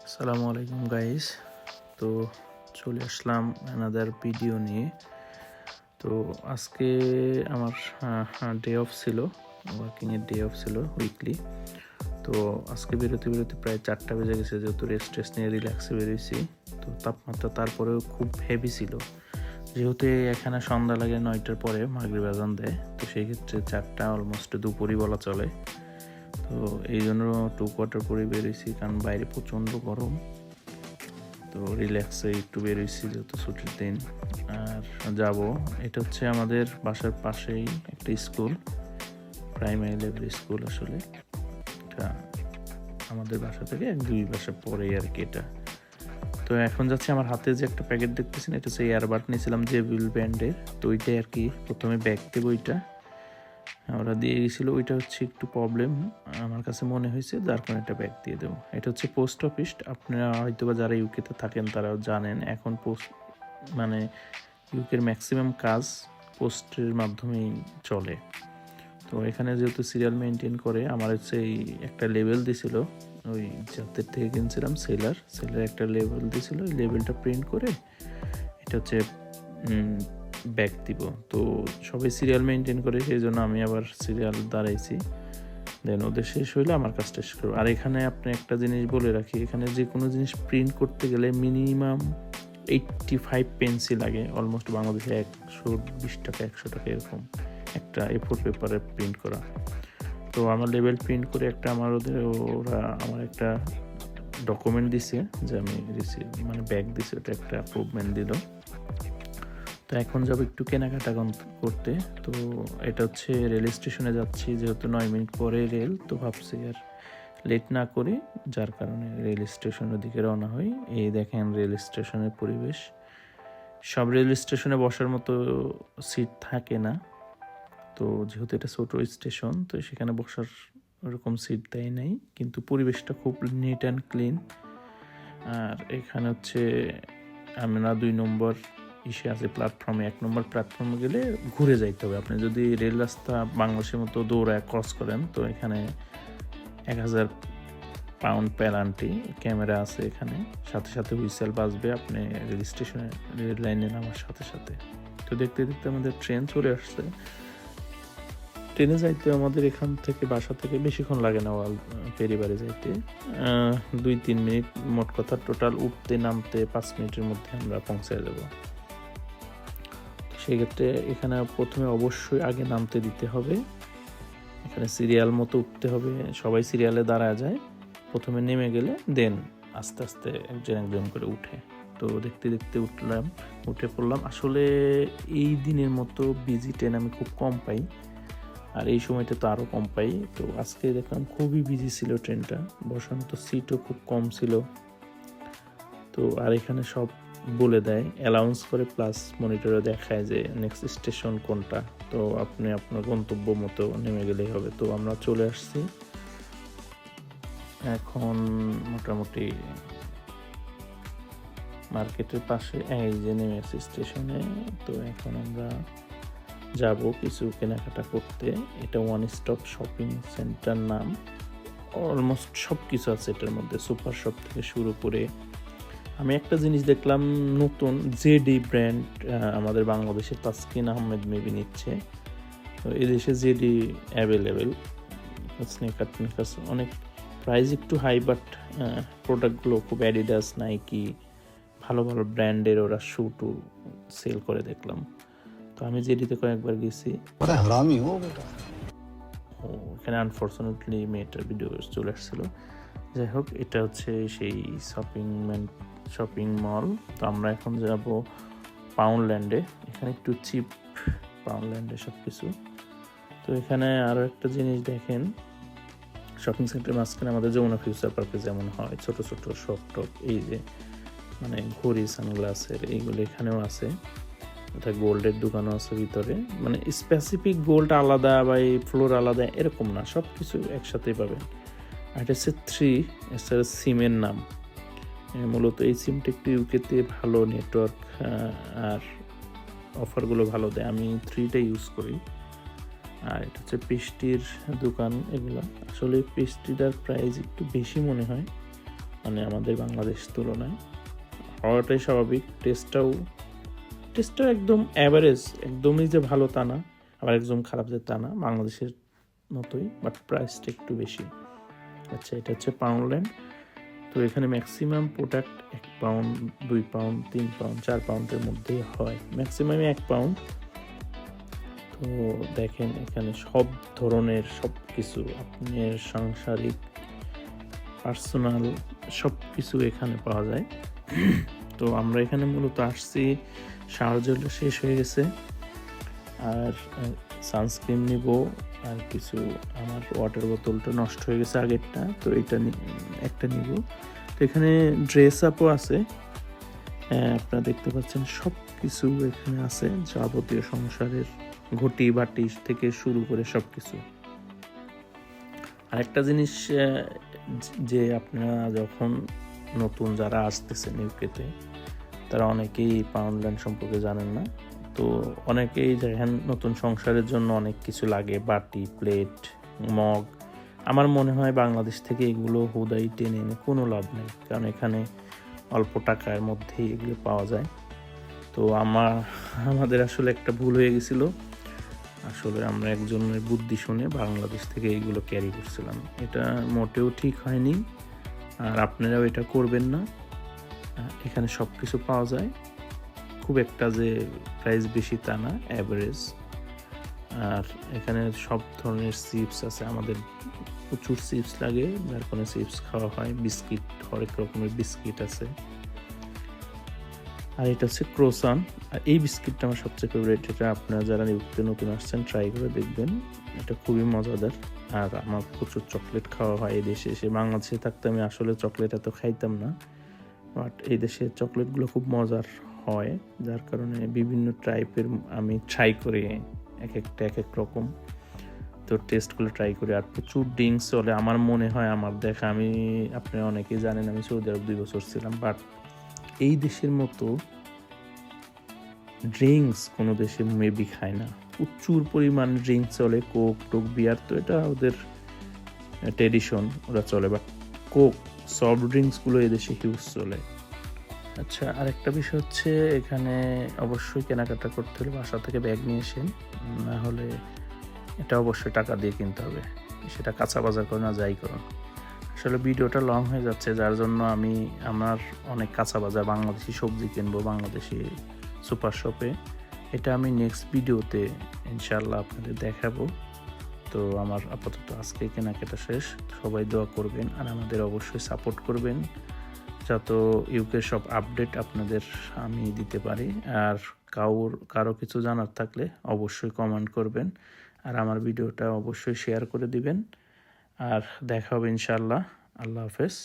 আসসালামু আলাইকুম গাইস। তো চলে আসলাম অ্যানাদার ভিডিও নিয়ে। তো আজকে আমার ডে অফ ছিল, ওয়ার্কিংয়ের ডে অফ ছিল উইকলি। তো আজকে বেরোতে প্রায় 4টা বেজে গেছে, যেহেতু রেস্ট নিয়ে রিল্যাক্সে বেরিয়েছি। তো তাপমাত্রা তারপরেও খুব হেভি ছিল, যেহেতু এখানে সন্ধ্যা লাগে 9টার পরে মাগরিব আজান দেয়। তো সেই ক্ষেত্রে 4টা অলমোস্ট দুপুরই বলা চলে। তো এই জন্য 2 কোয়ার্টার পরে বেরিয়েছি, কারণ বাইরে প্রচণ্ড গরম। তো রিল্যাক্সে একটু বেরোইছি যেহেতু ছুটির দিন। আর যাব, এটা হচ্ছে আমাদের বাসার পাশেই একটা স্কুল, প্রাইমারি লেভেল স্কুল। আসলে এটা আমাদের বাসা থেকে 2 বাসা পরেই আর কি এটা। তো এখন যাচ্ছি, আমার হাতে যে একটা প্যাকেট দেখতেছেন, এটা হচ্ছে এয়ারবাড নিয়েছিলাম জেবিএল ব্র্যান্ডের। তো ওইটাই আর কি প্রথমে ব্যাগ দেবো, ওইটা ওরা দিয়ে গেছিলো। ওইটা হচ্ছে একটু প্রবলেম আমার কাছে মনে হয়েছে, যার কারণে একটা ব্যাগ দিয়ে দেবো। এটা হচ্ছে পোস্ট অফিস। আপনারা হয়তো বা যারা ইউকেতে থাকেন তারাও জানেন, এখন মানে ইউকের ম্যাক্সিমাম কাজ পোস্টের মাধ্যমেই চলে। তো এখানে যেহেতু সিরিয়াল মেনটেন করে, আমার হচ্ছে এই একটা লেবেল দিছিল, ওই যাদের থেকে কিনছিলাম সেলার একটা লেবেল দিছিল। ওই লেবেলটা প্রিন্ট করে এটা হচ্ছে ব্যাগ দিব। তো সবাই সিরিয়াল মেনটেন করে, সেই জন্য আমি আবার সিরিয়াল দাঁড়াইছি। দেন ওদের শেষ হইলে আমার কাজটা শেষ করবো। আর এখানে আপনি একটা জিনিস বলে রাখি, এখানে যে কোনো জিনিস প্রিন্ট করতে গেলে মিনিমাম 85 পেন্সি লাগে, অলমোস্ট বাংলাদেশে 120 টাকা 100 টাকা এরকম একটা A4 পেপারে প্রিন্ট করা। তো আমার লেভেল প্রিন্ট করে একটা ওরা আমার একটা ডকুমেন্ট দিছে যে আমি মানে ব্যাগ দিছে, ওটা একটা অ্যাপ্রুভমেন্ট দিল। তো এখন যাব একটু কেনাকাটা করতে। তো এটা হচ্ছে রেল স্টেশনে যাচ্ছি, যেহেতু 9 মিনিট পরে রেল, তো ভাবছি আর লেট না করি, যার কারণে রেল স্টেশনের দিকে রওনা হই। এই দেখেন রেল স্টেশনের পরিবেশ। সব রেল স্টেশনে বসার মতো সিট থাকে না, তো যেহেতু এটা ছোট স্টেশন, তো সেখানে বসার ওরকম সিট দেয় নাই, কিন্তু পরিবেশটা খুব নিট অ্যান্ড ক্লিন। আর এখানে হচ্ছে আমরা 2 নম্বর ইসে আছে প্ল্যাটফর্মে। 1 নম্বর প্ল্যাটফর্মে গেলে ঘুরে যাইতে হবে। আপনি যদি রেল রাস্তা বাংলাদেশের মতো দৌড়ায় ক্রস করেন, তো এখানে 1000 পাউন্ড পেনাল্টি। ক্যামেরা আছে এখানে, সাথে সাথে হুইসেল বাজবে আপনি রেল স্টেশনে রেল লাইনে নামার সাথে সাথে। তো দেখতে দেখতে আমাদের ট্রেন চলে আসছে। ট্রেনে যাইতে আমাদের এখান থেকে বাসা থেকে বেশিক্ষণ লাগে না, পেরিবারে যাইতে 2-3 মিনিট, মোট কথা টোটাল উঠতে নামতে 5 মিনিটের মধ্যে আমরা পৌঁছায় যাব। সেই ক্ষেত্রে এখানে প্রথমে অবশ্যই আগে নামতে দিতে হবে, এখানে সিরিয়াল মতো উঠতে হবে, সবাই সিরিয়ালে দাঁড়ায় যায়। প্রথমে নেমে গেলে দেন আস্তে আস্তে একজন করে উঠে। তো দেখতে দেখতে উঠে পড়লাম। আসলে এই দিনের মতো বিজি ট্রেন আমি খুব কম পাই, আর এই সময়টা তো আরও কম পাই। তো আজকে দেখলাম খুবই বিজি ছিল ট্রেনটা, বসার মতো সিটও খুব কম ছিল। তো আর এখানে সব বলে দেয়, অ্যালাউন্স করে, প্লাস মনিটরে দেখায় যে নেক্সট স্টেশন কোনটা। তো আপনি আপনার গন্তব্য মতো নেমে গেলেই হবে। তো আমরা চলে আসছি এখন মোটামুটি মার্কেটের পাশে, এই যে নেমেছি স্টেশনে। তো এখন আমরা যাব কিছু কেনাকাটা করতে। এটা ওয়ান স্টপ শপিং সেন্টার নাম, অলমোস্ট সব কিছু আছে এটার মধ্যে, সুপার শপ থেকে শুরু করে। আমি একটা জিনিস দেখলাম নতুন, জেডি ব্র্যান্ড, আমাদের বাংলাদেশে তাসকিন আহমেদ মেবি নিচ্ছে। তো এদেশে জেডি অ্যাভেলেবেল। স্নেকার্স অনেক প্রাইস একটু হাই, বাট প্রোডাক্টগুলো খুব অ্যাডিডাস, নাইকি, ভালো ভালো ব্র্যান্ডের ওরা শ্যু সেল করে দেখলাম। তো আমি জেডিতে কয়েকবার গেছি। এখানে আনফর্চুনেটলি মেয়েটার ভিডিও চলে আসছিল। যাই হোক, এটা হচ্ছে সেই শপিং মল। তো আমরা এখন যাব পাউন্ডল্যান্ডে, এখানে একটু চিপ পাউন্ডল্যান্ডে সব কিছু। তো এখানে আরও একটা জিনিস দেখেন, শপিং সেন্টারের মাঝখানে আমাদের যমুনা ফিউচার পার্কে যেমন হয় ছোট ছোট শপ টপ, এই যে মানে ঘড়ি, সানগ্লাসের, এইগুলো এখানেও আছে। এটা গোল্ডের দোকানও আছে ভিতরে, মানে স্পেসিফিক গোল্ড আলাদা বা এই ফ্লোর আলাদা এরকম না, সব কিছু একসাথেই পাবেন। আর এটা হচ্ছে 3 এছাড়া সিমের নাম। মূলত এই সিমটা একটু ইউকেতে ভালো নেটওয়ার্ক আর অফারগুলো ভালো দেয়, আমি 3টা ইউজ করি। আর এটা হচ্ছে পেস্ট্রির দোকান। এগুলো আসলে পেস্ট্রিটার প্রাইস একটু বেশি মনে হয়, মানে আমাদের বাংলাদেশ তুলনায় হওয়াটাই স্বাভাবিক। টেস্টটাও একদম অ্যাভারেজ, একদমই যে ভালো তা না, আবার একদম খারাপ যে তা না, বাংলাদেশের মতোই, বাট প্রাইসটা একটু বেশি। আচ্ছা, এটা হচ্ছে পাউন্ডল্যান্ড। তো এখানে maximum product 1 pound, 2 pound, 3 pound, 4 পাউন্ডের মধ্যেই হয়, ম্যাক্সিমামই 1 পাউন্ড। তো দেখেন এখানে সব ধরনের সব কিছু, আপনার সাংসারিক, পার্সোনাল সব কিছু এখানে পাওয়া যায়। তো আমরা এখানে মূলত আসছি, শাওয়ার জেল শেষ হয়ে গেছে, আর সানস্ক্রিন নিব, আর কিছু আমার ওয়াটার বোতলটা নষ্ট হয়ে গেছে আগেরটা, তো এটা একটা নিব। তো এখানে ড্রেস আপও আছে, আপনারা দেখতে পাচ্ছেন সব কিছু এখানে আছে, যাবতীয় সংসারের ঘটি বাটি থেকে শুরু করে সব কিছু। আরেকটা জিনিস, যে আপনারা যখন নতুন যারা আসতেছেন ইউকেতে, তারা অনেকেই পাউন্ডল্যান্ড সম্পর্কে জানেন না। তো অনেকেই দেখেন নতুন সংসারের জন্য অনেক কিছু লাগে, বাটি, প্লেট, মগ। আমার মনে হয় বাংলাদেশ থেকে এগুলো হুদাই টেনে এনে কোনো লাভ নেই, কারণ এখানে অল্প টাকার মধ্যেই এগুলো পাওয়া যায়। তো আমাদের আসলে একটা ভুল হয়ে গেছিলো, আসলে আমরা একজনের বুদ্ধি শুনে বাংলাদেশ থেকে এইগুলো ক্যারি করছিলাম, এটা মোটেও ঠিক হয়নি, আর আপনারাও এটা করবেন না। এখানে সব কিছু পাওয়া যায়, খুব একটা যে প্রাইস বেশি তা না, অ্যাভারেজ। আর এখানে সব ধরনের চিপস আছে, আমাদের প্রচুর চিপস লাগে, যার কোনো চিপস খাওয়া হয়, বিস্কিট, হরেক রকমের বিস্কিট আছে। আর এটা হচ্ছে ক্রোসান, আর এই বিস্কিটটা আমার সবচেয়ে ফেভারিট। এটা আপনারা যারা নিউইয়র্কে নতুন আসছেন ট্রাই করে দেখবেন, এটা খুবই মজাদার। আর আমার প্রচুর চকলেট খাওয়া হয় এই দেশে এসে। বাংলাদেশে থাকতে আমি আসলে চকলেট এত খাইতাম না, বাট এই দেশে চকলেটগুলো খুব মজার হয়, যার কারণে বিভিন্ন টাইপের আমি ট্রাই করি, এক এক রকম। তো টেস্টগুলো ট্রাই করি। আর প্রচুর ড্রিঙ্কস চলে আমার মনে হয়, আমার দেখা, আপনারা অনেকেই জানেন আমি সৌদি আরব 2 বছর ছিলাম, বাট এই দেশের মতো ড্রিঙ্কস কোনো দেশে মেবি খায় না। প্রচুর পরিমাণ ড্রিঙ্কস চলে, কোক টোক, বিয়ার, তো এটা ওদের ট্রেডিশন, ওরা চলে। বাট কোক, সফট ড্রিঙ্কসগুলো এদেশে হিউজ চলে। আচ্ছা, আরেকটা বিষয় হচ্ছে, এখানে অবশ্যই কেনাকাটা করতে হলে বাসা থেকে ব্যাগ নিয়ে আসেন, না হলে এটা অবশ্যই টাকা দিয়ে কিনতে হবে, সেটা কাঁচা বাজার করে না যাই করুন। আসলে ভিডিওটা লং হয়ে যাচ্ছে, যার জন্য আমার অনেক কাঁচা বাজার, বাংলাদেশি সবজি কিনবো বাংলাদেশি সুপার শপে, এটা আমি নেক্সট ভিডিওতে ইনশাল্লাহ আপনাদের দেখাবো। তো আমার আপাতত আজকে কেনাকাটা শেষ, সবাই দোয়া করবেন আর আমাদের অবশ্যই সাপোর্ট করবেন, যাতে ইউকে সব আপডেট আপনাদের আমি দিতে পারি। আর কারো কিছু জানার থাকলে অবশ্যই কমেন্ট করবেন, আর আমার ভিডিওটা অবশ্যই শেয়ার করে দিবেন। আর দেখা হবে ইনশাল্লাহ। আল্লাহ হাফেজ।